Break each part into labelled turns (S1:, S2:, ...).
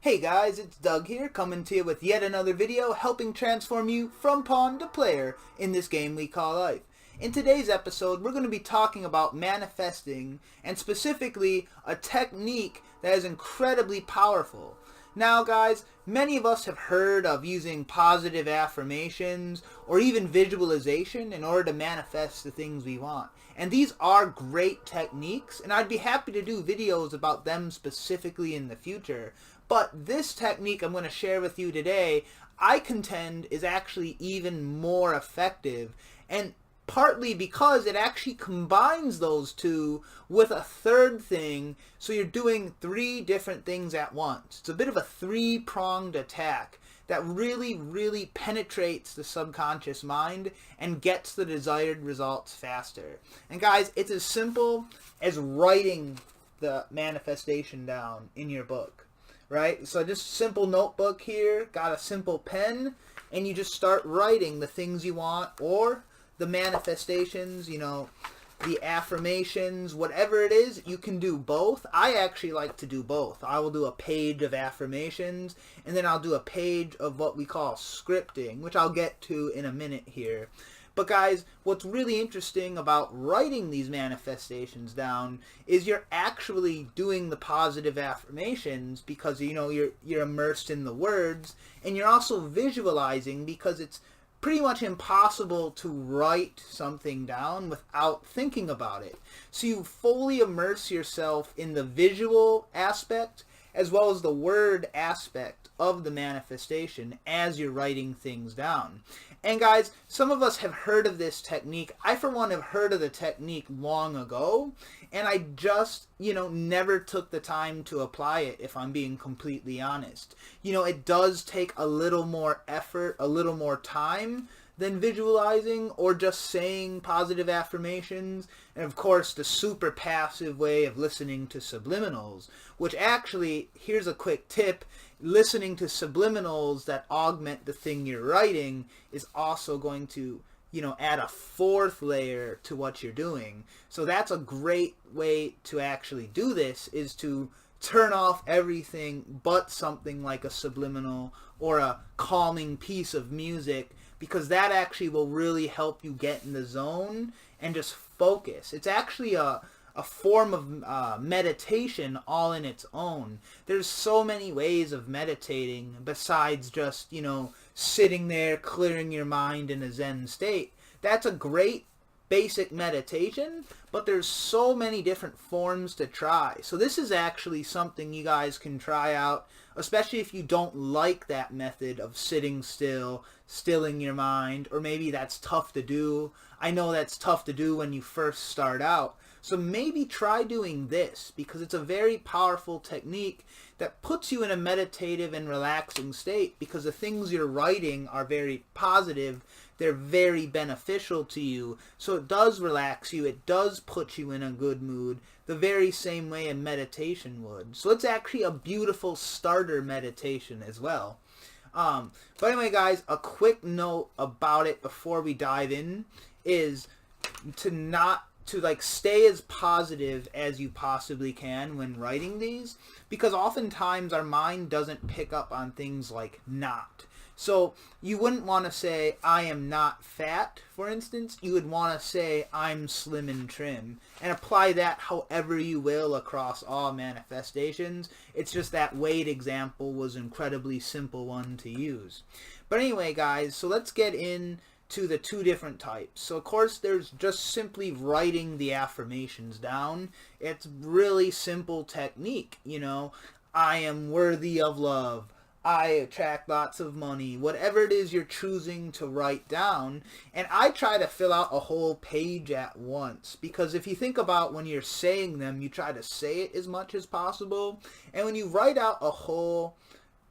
S1: Hey guys, it's Doug here, coming to you with yet another video helping transform you from pawn to player in this game we call life. In today's episode, we're going to be talking about manifesting, and specifically a technique that is incredibly powerful. Now guys, many of us have heard of using positive affirmations or even visualization in order to manifest the things we want. And these are great techniques, and I'd be happy to do videos about them specifically in the future. But this technique I'm going to share with you today, I contend is actually even more effective, and partly because it actually combines those two with a third thing, so you're doing three different things at once. It's a bit of a three-pronged attack that really penetrates the subconscious mind and gets the desired results faster. And guys, it's as simple as writing the manifestation down in your book. Right? So just simple notebook here, got a simple pen, and you just start writing the things you want, or the manifestations, the affirmations, whatever it is. You can do both. I actually like to do both. I will do a page of affirmations, and then I'll do a page of what we call scripting, which I'll get to in a minute here. But guys, what's really interesting about writing these manifestations down is you're actually doing the positive affirmations because you're immersed in the words, and you're also visualizing because it's pretty much impossible to write something down without thinking about it. So you fully immerse yourself in the visual aspect as well as the word aspect of the manifestation as you're writing things down. And guys, some of us have heard of this technique. I, for one, have heard of the technique long ago, and I just, never took the time to apply it, if I'm being completely honest. It does take a little more effort, a little more time than visualizing or just saying positive affirmations, and of course the super passive way of listening to subliminals, which actually, here's a quick tip, listening to subliminals that augment the thing you're writing is also going to add a fourth layer to what you're doing. So that's a great way to actually do this, is to turn off everything but something like a subliminal or a calming piece of music, because that actually will really help you get in the zone and just focus. It's actually a form of meditation all in its own. There's so many ways of meditating besides just, sitting there clearing your mind in a Zen state. That's a great basic meditation, but there's so many different forms to try. So this is actually something you guys can try out, especially if you don't like that method of sitting still, stilling your mind, or maybe that's tough to do. I know that's tough to do when you first start out. So maybe try doing this, because it's a very powerful technique that puts you in a meditative and relaxing state, because the things you're writing are very positive, they're very beneficial to you, so it does relax you, it does put you in a good mood, the very same way a meditation would. So it's actually a beautiful starter meditation as well. But anyway guys, a quick note about it before we dive in is to stay as positive as you possibly can when writing these, because oftentimes our mind doesn't pick up on things like not. So you wouldn't want to say I am not fat, for instance. You would want to say I'm slim and trim, and apply that however you will across all manifestations. It's just that weight example was an incredibly simple one to use. But anyway guys, so let's get in to the two different types. So of course there's just simply writing the affirmations down. It's really simple technique, I am worthy of love, I attract lots of money, whatever it is you're choosing to write down. And I try to fill out a whole page at once, because if you think about when you're saying them, you try to say it as much as possible, and when you write out a whole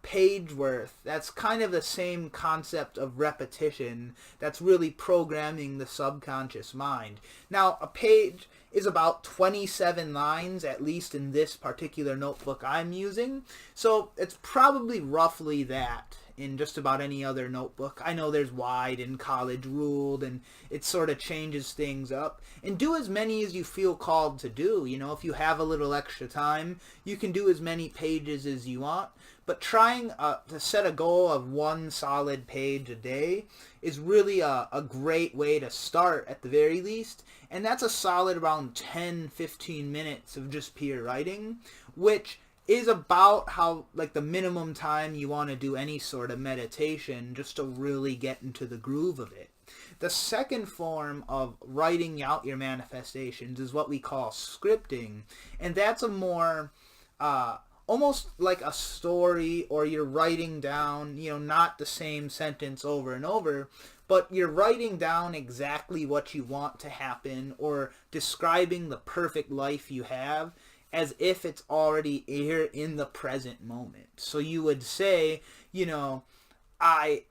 S1: page worth, that's kind of the same concept of repetition that's really programming the subconscious mind. Now a page is about 27 lines, at least in this particular notebook I'm using, so it's probably roughly that. in just about any other notebook. I know there's wide and college ruled, and it sort of changes things up. And do as many as you feel called to do. You know, if you have a little extra time, you can do as many pages as you want. But trying to set a goal of one solid page a day is really a great way to start at the very least. And that's a solid around 10-15 minutes of just pure writing, which is about how, like, the minimum time you want to do any sort of meditation just to really get into the groove of it. The second form of writing out your manifestations is what we call scripting, and that's a more almost like a story, or you're writing down, you know, not the same sentence over and over, but you're writing down exactly what you want to happen, or describing the perfect life you have as if it's already here in the present moment. So you would say, you know, I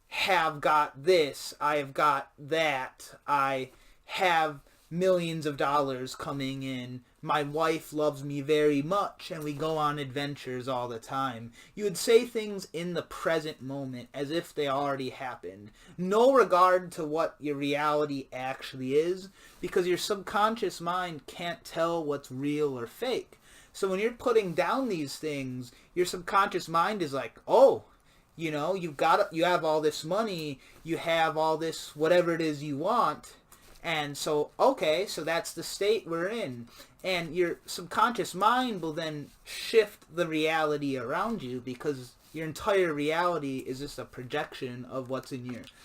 S1: have got this, I have got that, I have millions of dollars coming in, my wife loves me very much, and we go on adventures all the time. You would say things in the present moment as if they already happened. No regard to what your reality actually is, because your subconscious mind can't tell what's real or fake. So when you're putting down these things, your subconscious mind is like, oh, you know, you have all this money, you have all this whatever it is you want, and so, okay, so that's the state we're in. And your subconscious mind will then shift the reality around you, because your entire reality is just a projection of what's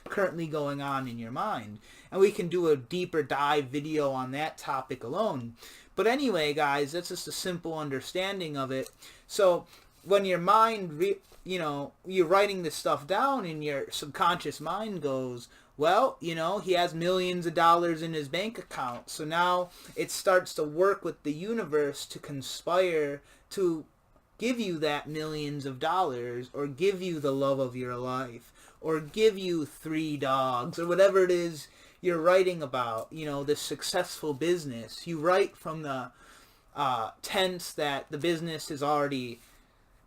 S1: currently going on in your mind. And we can do a deeper dive video on that topic alone. But anyway, guys, that's just a simple understanding of it. So when your mind, you know, you're writing this stuff down, and your subconscious mind goes, well, you know, he has millions of dollars in his bank account. So now it starts to work with the universe to conspire to give you that millions of dollars, or give you the love of your life, or give you 3 dogs, or whatever it is you're writing about, you know, this successful business. You write from the tense that the business has already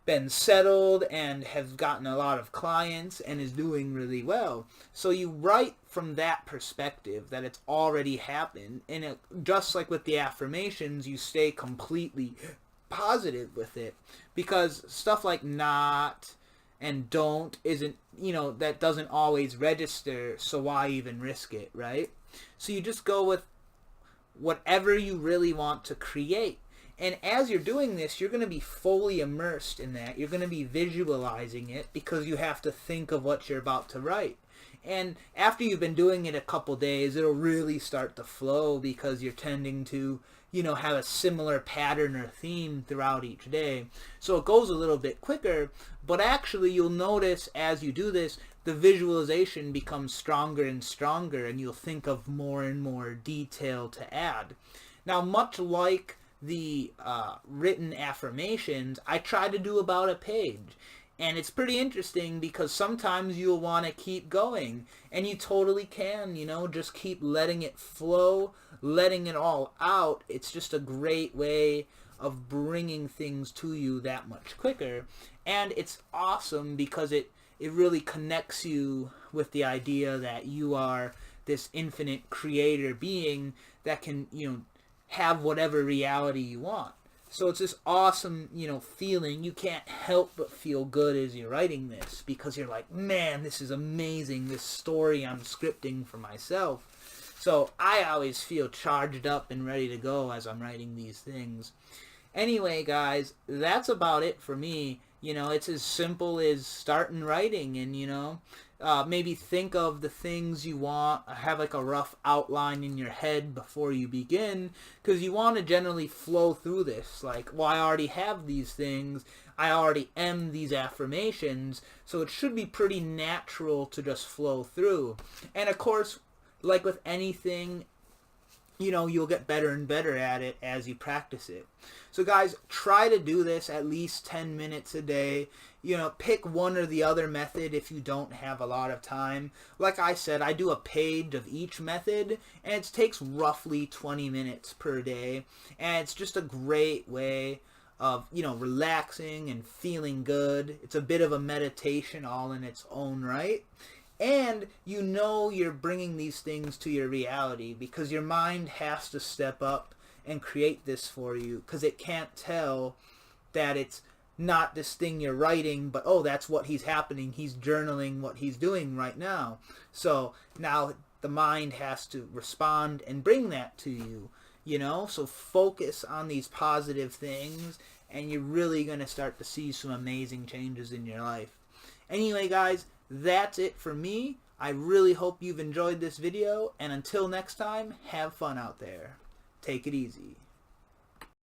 S1: been settled and has gotten a lot of clients and is doing really well. So you write from that perspective, that it's already happened. And just like with the affirmations, you stay completely positive with it, because stuff like not and don't isn't, you know, that doesn't always register, so why even risk it, right? So you just go with whatever you really want to create. And as you're doing this, you're going to be fully immersed in that. You're going to be visualizing it, because you have to think of what you're about to write. And after you've been doing it a couple days, it'll really start to flow, because you're tending to, you know, have a similar pattern or theme throughout each day. So it goes a little bit quicker, but actually you'll notice as you do this, the visualization becomes stronger and stronger, and you'll think of more and more detail to add. Now, much like the written affirmations, I try to do about a page. And it's pretty interesting, because sometimes you'll want to keep going, and you totally can, you know, just keep letting it flow, letting it all out. It's just a great way of bringing things to you that much quicker. And it's awesome, because it really connects you with the idea that you are this infinite creator being that can, you know, have whatever reality you want. So it's this awesome, you know, feeling. You can't help but feel good as you're writing this, because you're like, man, this is amazing, this story I'm scripting for myself. So I always feel charged up and ready to go as I'm writing these things. Anyway, guys, that's about it for me. You know, it's as simple as starting writing, and, you know, maybe think of the things you want, have like a rough outline in your head before you begin, because you want to generally flow through this. Like, well, I already have these things, I already am these affirmations, so it should be pretty natural to just flow through. And of course, like with anything, you know, you'll get better and better at it as you practice it. So guys, try to do this at least 10 minutes a day. You know, pick one or the other method if you don't have a lot of time. Like I said, I do a page of each method, and it takes roughly 20 minutes per day. And it's just a great way of, relaxing and feeling good. It's a bit of a meditation all in its own right. And you're bringing these things to your reality because your mind has to step up and create this for you because it can't tell that it's not this thing you're writing, but that's what he's happening. He's journaling what he's doing right now. So now the mind has to respond and bring that to you, So focus on these positive things and you're really going to start to see some amazing changes in your life. Anyway, guys, that's it for me. I really hope you've enjoyed this video, and until next time, have fun out there. Take it easy.